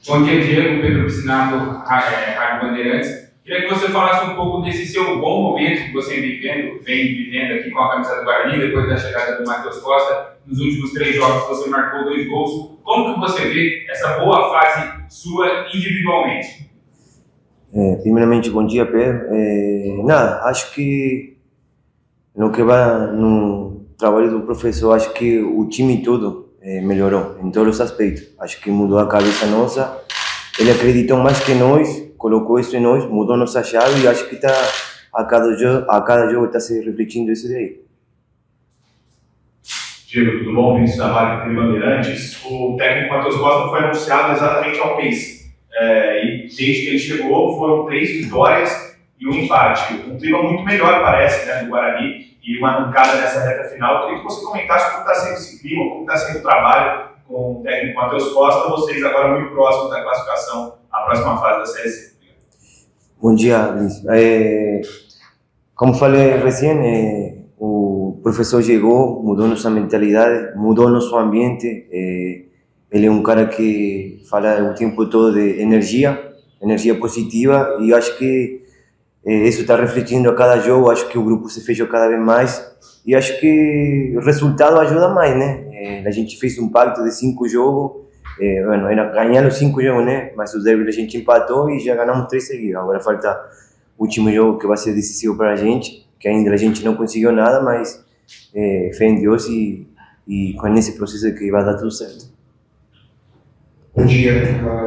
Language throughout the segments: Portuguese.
Bom dia, Diego. Pedro Piscinato, Rádio Bandeirantes. Queria que você falasse um pouco desse seu bom momento que você vem vivendo aqui com a camisa do Guarani, depois da chegada do Matheus Costa. Nos últimos 3 jogos você marcou 2 gols. Como que você vê essa boa fase sua individualmente? Primeiramente, bom dia, Pedro. Acho que no que vai no trabalho do professor, acho que o time todo melhorou em todos os aspectos. Acho que mudou a cabeça nossa. Ele acreditou mais que nós, colocou isso em nós, mudou nossa chave e acho que a cada jogo está se refletindo isso daí. Diego, tudo bom? Vinícius da Rádio Bandeirantes. O técnico Matheus Costa foi anunciado exatamente há um mês. E desde que ele chegou, foram 3 vitórias e um empate. Um clima muito melhor, parece, né, do Guarani, e uma arrancada nessa reta final. Eu queria que você comentasse como está sendo esse clima, como está sendo o trabalho com o técnico Matheus Costa, vocês agora muito próximos da classificação à próxima fase da Série C. Bom dia, Vinícius. Como falei recém, o professor chegou, mudou nossa mentalidade, mudou nosso ambiente. Ele é um cara que fala o tempo todo de energia positiva, e acho que isso está refletindo a cada jogo. Acho que o grupo se fechou cada vez mais e acho que o resultado ajuda mais, né? A gente fez um pacto de 5 jogos, era ganhar os 5 jogos, né? Mas o derby a gente empatou e já ganhamos 3 seguidos. Agora falta o último jogo que vai ser decisivo para a gente, que ainda a gente não conseguiu nada, mas fé em Deus e com esse processo que vai dar tudo certo. Bom dia,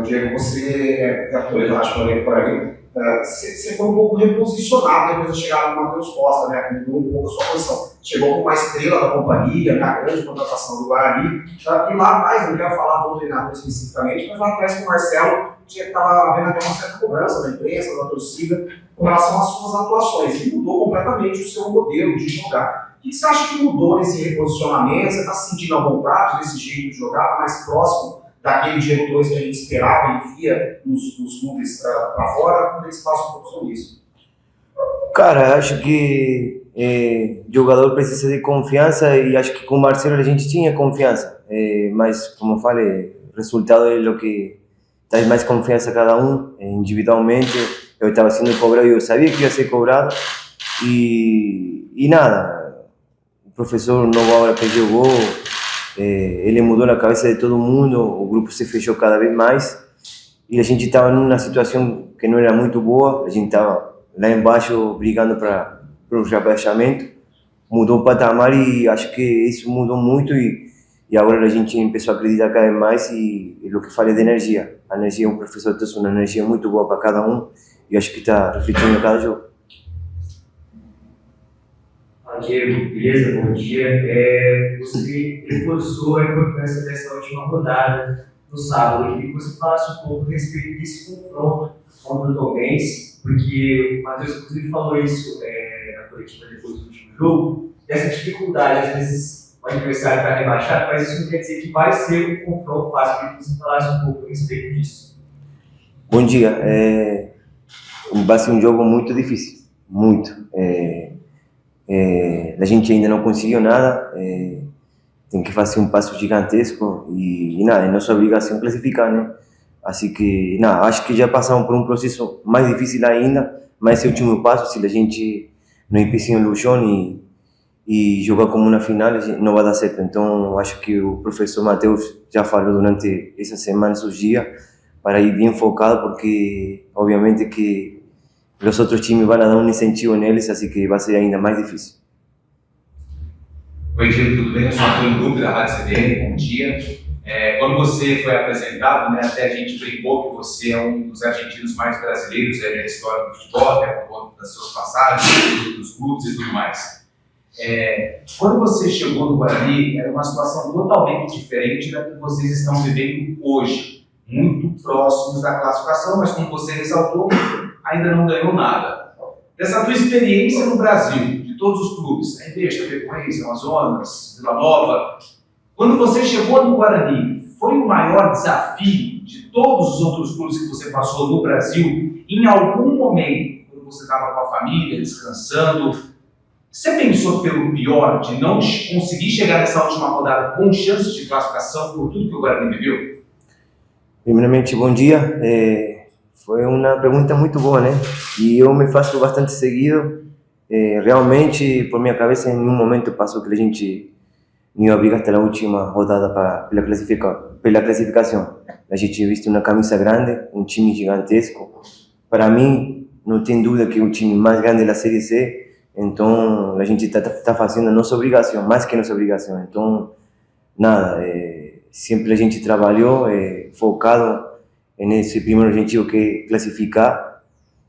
Diego. Você é ator elástico por aí. Você foi um pouco reposicionado depois da chegada do Matheus Costa, né? Mudou um pouco a sua posição. Chegou com uma estrela da companhia, na grande contratação do Guarani. E lá atrás, não quero falar do treinador especificamente, mas lá atrás com o Marcelo, estava havendo até uma certa cobrança da imprensa, da torcida, com relação às suas atuações. E mudou completamente o seu modelo de jogar. O que você acha que mudou nesse reposicionamento? Você está se sentindo à vontade desse jeito de jogar? Está mais próximo daquele Diego 2 que a gente esperava e via nos clubes para fora? Como é que você faz um pouco sobre isso? Cara, acho que o jogador precisa de confiança e acho que com o Marcelo a gente tinha confiança. Mas, como eu falei, o resultado é o que dá mais confiança a cada um. Individualmente, eu estava sendo cobrado e eu sabia que ia ser cobrado. E nada, o professor novo agora que jogou, ele mudou na cabeça de todo mundo, o grupo se fechou cada vez mais e a gente estava numa situação que não era muito boa, a gente estava lá embaixo brigando para o rebaixamento, mudou o patamar e acho que isso mudou muito e agora a gente começou a acreditar cada vez mais e o que falei de energia, a energia, o professor trouxe uma energia muito boa para cada um e acho que está refletindo a cada jogo. Diego, beleza? Bom dia. Você reforçou a importância dessa última rodada no sábado. Eu queria que você falasse um pouco a respeito desse confronto contra o Tombense, porque o Matheus inclusive falou isso na coletiva depois do último jogo, dessa dificuldade, às vezes o adversário está rebaixado, mas isso não quer dizer que vai ser um confronto fácil. Eu queria que você falasse um pouco a respeito disso. Bom dia. Vai ser um jogo muito difícil, muito. A gente ainda não conseguiu nada, tem que fazer um passo gigantesco e nada, é nossa obrigação classificar, né? Assim que, acho que já passamos por um processo mais difícil ainda, mas esse último passo, se a gente não empieza no chão e jogar como na final, não vai dar certo. Então, acho que o professor Matheus já falou durante essa semana, esses dias, para ir bem focado, porque obviamente que os outros times vão dar um incentivo neles, assim que vai ser ainda mais difícil. Oi, Diego, tudo bem? Eu sou Antônio Duque, da Rádio CBN, bom dia. Quando você foi apresentado, né, até a gente brincou que você é um dos argentinos mais brasileiros na história do futebol, até por conta das suas passagens, dos clubes e tudo mais. Quando você chegou no Guarani, era uma situação totalmente diferente da que vocês estão vivendo hoje, muito próximos da classificação, mas como você ressaltou, ainda não ganhou nada. Dessa tua experiência no Brasil, de todos os clubes, a Investa, Chapecoense, Amazonas, Vila Nova, quando você chegou no Guarani, foi o maior desafio de todos os outros clubes que você passou no Brasil? Em algum momento, quando você estava com a família, descansando, você pensou pelo pior, de não conseguir chegar nessa última rodada com chances de classificação por tudo que o Guarani viveu? Primeiramente, bom dia. Foi uma pergunta muito boa, né? E eu me faço bastante seguido. Realmente, por minha cabeça, em um momento passou que a gente não ia brigar até a última rodada pela classificação. A gente visto uma camisa grande, um time gigantesco. Para mim, não tem dúvida que é o time mais grande da Série C. Então, a gente está fazendo a nossa obrigação, mais que a nossa obrigação. Então, nada, sempre a gente trabalhou focado nesse primeiro objetivo que é classificar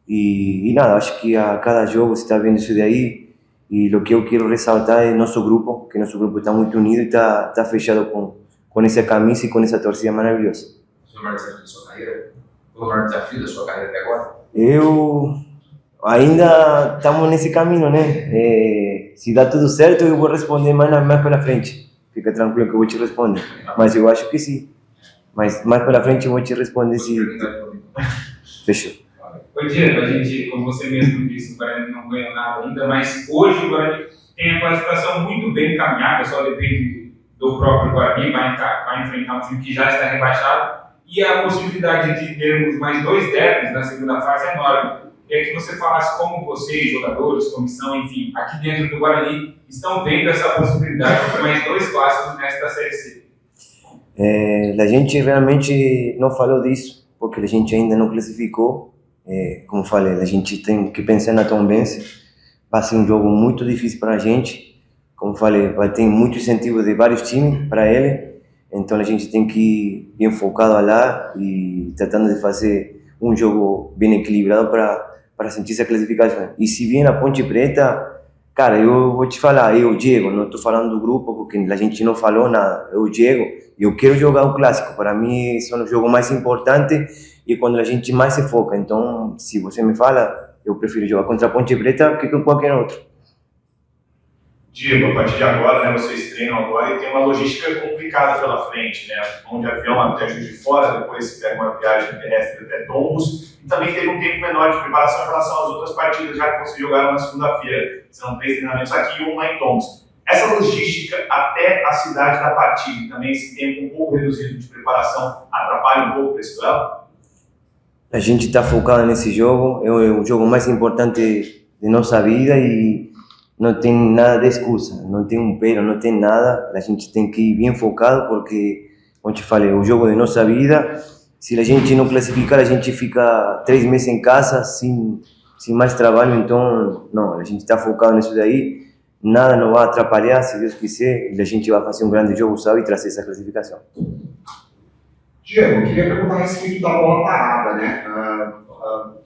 e nada, acho que a cada jogo você está vendo isso daí e o que eu quero ressaltar é nosso grupo, que nosso grupo está muito unido e está fechado com essa camisa e com essa torcida maravilhosa. Foi o maior desafio da sua carreira? Foi o maior desafio da sua carreira até agora? Eu ainda estamos nesse caminho, né? Se dá tudo certo, eu vou responder mais pela frente. Fica tranquilo que eu vou te responder. Mas eu acho que sim. Mas mais pela frente eu vou te responder se... Fechou. Ô Diego, a gente, como você mesmo disse, o Guarani não ganhou nada ainda, mas hoje o Guarani tem a classificação muito bem encaminhada, só depende do próprio Guarani, vai enfrentar um time que já está rebaixado, e a possibilidade de termos mais 2 derbys na segunda fase é enorme. Queria que você falasse como vocês, jogadores, comissão, enfim, aqui dentro do Guarani, estão vendo essa possibilidade de mais 2 clássicos nesta Série C. A gente realmente não falou disso, porque a gente ainda não classificou. Como falei, a gente tem que pensar na Tombense. Vai ser um jogo muito difícil para a gente. Como falei, vai ter muito incentivo de vários times para ele. Então a gente tem que ir bem focado lá e tratando de fazer um jogo bem equilibrado para sentir essa classificação. E se vier a Ponte Preta, cara, eu vou te falar, eu, Diego, não estou falando do grupo porque a gente não falou nada. Eu, Diego, eu quero jogar o clássico. Para mim, esse é o jogo mais importante e quando a gente mais se foca. Então, se você me fala, eu prefiro jogar contra a Ponte Preta que com qualquer outro. Diego, a partir de agora, né, vocês treinam agora e tem uma logística complicada pela frente, né? Vão de avião até Juiz de Fora, depois pega uma viagem terrestre até Tombos, e também teve um tempo menor de preparação em relação às outras partidas, já que vocês jogaram na segunda-feira. Serão 3 treinamentos aqui e um lá em Tombos. Essa logística até a cidade da partida, também esse tempo um pouco reduzido de preparação, atrapalha um pouco para esse duelo? A gente está focado nesse jogo, é o jogo mais importante de nossa vida e não tem nada de excusa, não tem um pero, não tem nada. A gente tem que ir bem focado porque, como te falei, é o jogo de nossa vida. Se a gente não classificar, a gente fica 3 meses em casa sem mais trabalho. Então, não, a gente está focado nisso daí. Nada não vai atrapalhar, se Deus quiser, e a gente vai fazer um grande jogo, sabe, e trazer essa classificação. Diego, eu queria perguntar a respeito da bola parada, né?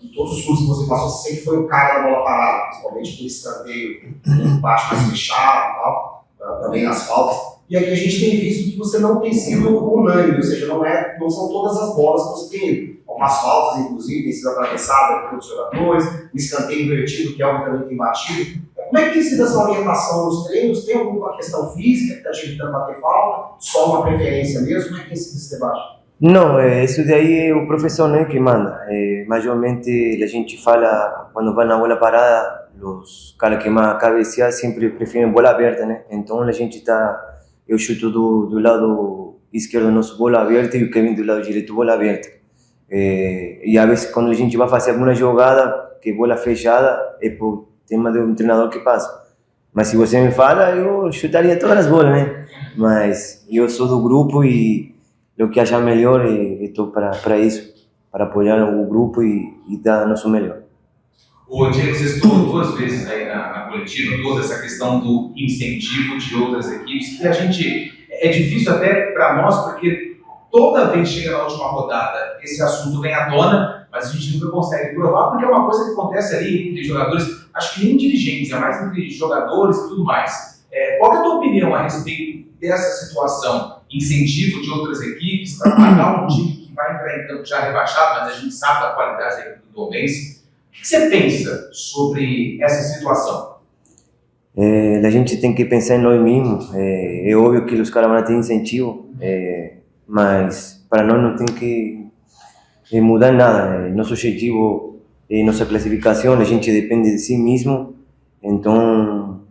De todos os cursos que você passou, você sempre foi o cara da bola parada, principalmente com o escanteio, baixo mais fechado e tal, também as faltas. E aqui a gente tem visto que você não tem sido unânime, ou seja, não são todas as bolas que você tem. Algumas faltas, inclusive, têm sido atravessadas por outros jogadores, o escanteio invertido, que obviamente tem batido. Como é que tem sido essa orientação nos treinos? Tem alguma questão física que está te evitando bater falta? Só uma preferência mesmo? Como é que tem sido esse debate? Não, isso daí é o professor, né, que manda. Majormente a gente fala, quando vai na bola parada, os caras que mais cabecear sempre preferem bola aberta, né? Então a gente eu chuto do lado esquerdo nosso bola aberta e o Kevin do lado direito bola aberta. E às vezes quando a gente vai fazer alguma jogada que bola fechada, é por tema de um treinador que passa. Mas se você me fala, eu chutaria todas as bolas, né? Mas eu sou do grupo e o que achar melhor, estou para isso, para apoiar o grupo e dar nosso melhor. O Diego, você estudou 2 vezes aí na coletiva toda essa questão do incentivo de outras equipes, que a gente, é difícil até para nós, porque toda vez que chega na última rodada, esse assunto vem à tona, mas a gente nunca consegue provar, porque é uma coisa que acontece ali entre jogadores, acho que nem dirigentes, é mais entre jogadores e tudo mais. Qual é a tua opinião a respeito dessa situação? Incentivo de outras equipes para pagar um time que vai entrar em campo já rebaixado, mas a gente sabe da qualidade da equipe do Tombense. O que você pensa sobre essa situação? A gente tem que pensar em nós mesmos. É óbvio que os caras vão ter incentivo, mas para nós não tem que mudar nada. Nosso objetivo é nossa classificação, a gente depende de si mesmo. Então,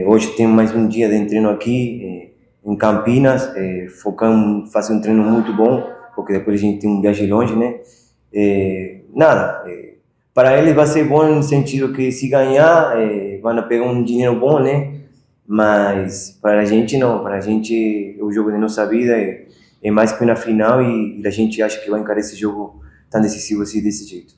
hoje tem mais um dia de treino aqui em Campinas, focar em fazer um treino muito bom, porque depois a gente tem um viagem longe, né? Nada, para eles vai ser bom no sentido que se ganhar, vão pegar um dinheiro bom, né? Mas para a gente não, para a gente o jogo de nossa vida é mais que uma final e a gente acha que vai encarar esse jogo tão decisivo assim desse jeito.